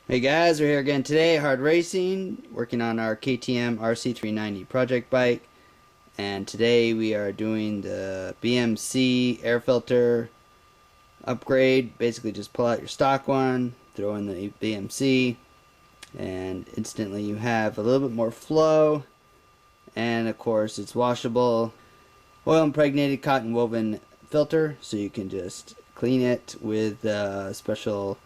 Hey guys, we're here again today, Hardracing, working on our KTM RC390 project bike. And today we are doing the BMC air filter upgrade. Basically just pull out your stock one, throw in the BMC, and instantly you have a little bit more flow. And of course it's washable, oil impregnated cotton woven filter, so you can just clean it with special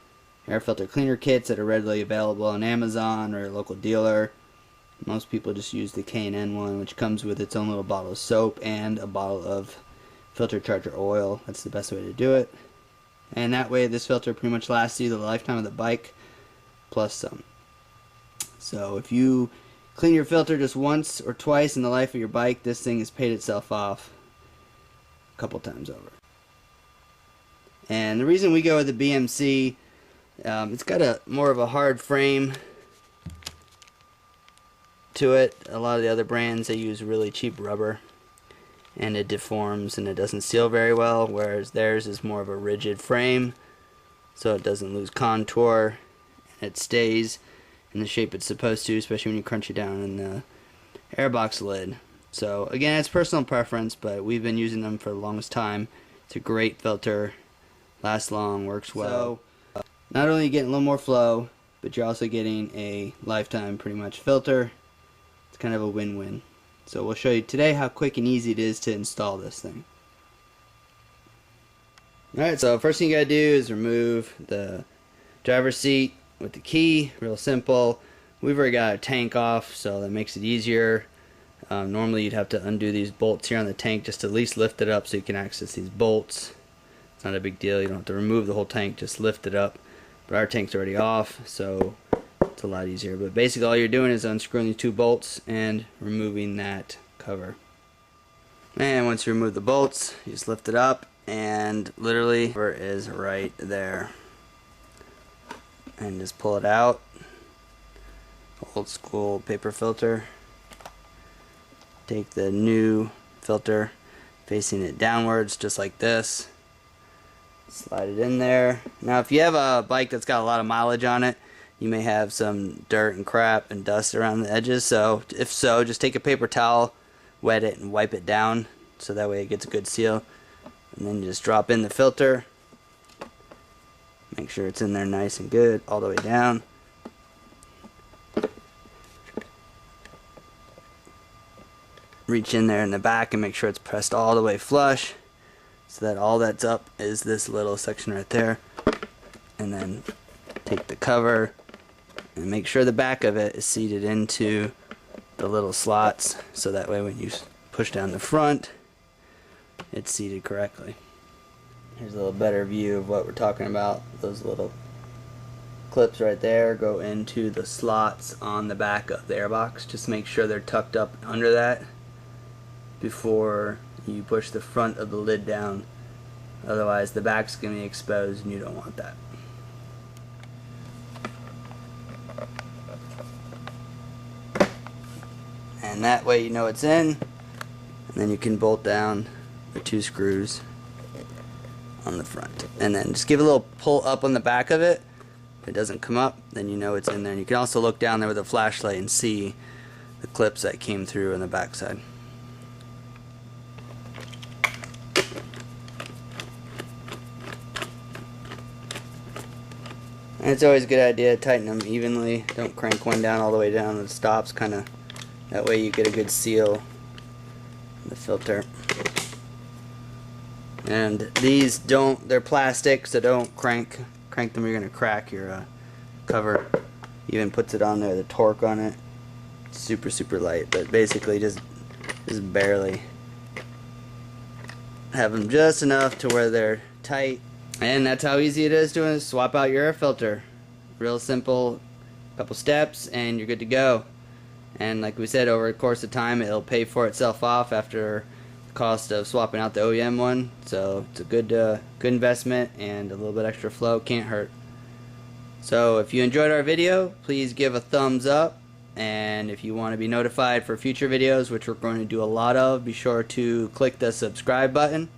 air filter cleaner kits that are readily available on Amazon or a local dealer. Most people just use the K&N one, which comes with its own little bottle of soap and a bottle of filter charger oil. That's the best way to do it. And that way this filter pretty much lasts you the lifetime of the bike plus some. So if you clean your filter just once or twice in the life of your bike, this thing has paid itself off a couple times over. And the reason we go with the BMC, it's got a more of a hard frame to it. A lot of the other brands, they use really cheap rubber and it deforms and it doesn't seal very well, whereas theirs is more of a rigid frame, so it doesn't lose contour and it stays in the shape it's supposed to, especially when you crunch it down in the airbox lid. So again, it's personal preference, but we've been using them for the longest time. It's a great filter, lasts long, works well. So not only are you getting a little more flow, but you're also getting a lifetime pretty much filter. It's kind of a win-win. So we'll show you today how quick and easy it is to install this thing. Alright, so first thing you gotta do is remove the driver's seat with the key. Real simple. We've already got a tank off, so that makes it easier. Normally you'd have to undo these bolts here on the tank just to at least lift it up so you can access these bolts. It's not a big deal. You don't have to remove the whole tank, just lift it up. But our tank's already off, so it's a lot easier. But basically all you're doing is unscrewing the two bolts and removing that cover. And once you remove the bolts, you just lift it up and literally the cover is right there. And just pull it out. Old school paper filter. Take the new filter, facing it downwards just like this. Slide it in there. Now if you have a bike that's got a lot of mileage on it, you may have some dirt and crap and dust around the edges, so if so, just take a paper towel, wet it and wipe it down so that way it gets a good seal. And then you just drop in the filter. Make sure it's in there nice and good all the way down. Reach in there in the back and make sure it's pressed all the way flush, so that all that's up is this little section right there. And then take the cover and make sure the back of it is seated into the little slots, so that way when you push down the front, it's seated correctly. Here's a little better view of what we're talking about. Those little clips right there go into the slots on the back of the airbox. Just make sure they're tucked up under that before you push the front of the lid down. Otherwise the back's going to be exposed and you don't want that. And that way you know it's in, and then you can bolt down the two screws on the front. And then just give a little pull up on the back of it. If it doesn't come up, then you know it's in there. And you can also look down there with a flashlight and see the clips that came through on the back side. And it's always a good idea to tighten them evenly. Don't crank one down all the way down and it stops. That way you get a good seal in the filter. And these they're plastic, so don't crank them, you're going to crack your cover. Even puts it on there, the torque on it. It's super light, but basically just barely. Have them just enough to where they're tight. And that's how easy it is to swap out your air filter. Real simple, couple steps and you're good to go. And like we said, over the course of time it'll pay for itself off after the cost of swapping out the OEM one. So it's a good investment, and a little bit extra flow can't hurt. So if you enjoyed our video, please give a thumbs up, and if you want to be notified for future videos, which we're going to do a lot of, be sure to click the subscribe button.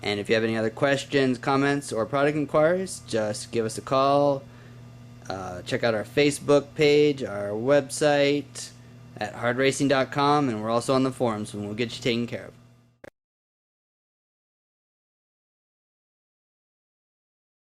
And if you have any other questions, comments, or product inquiries, just give us a call. Check out our Facebook page, our website at hardracing.com, and we're also on the forums, and we'll get you taken care of.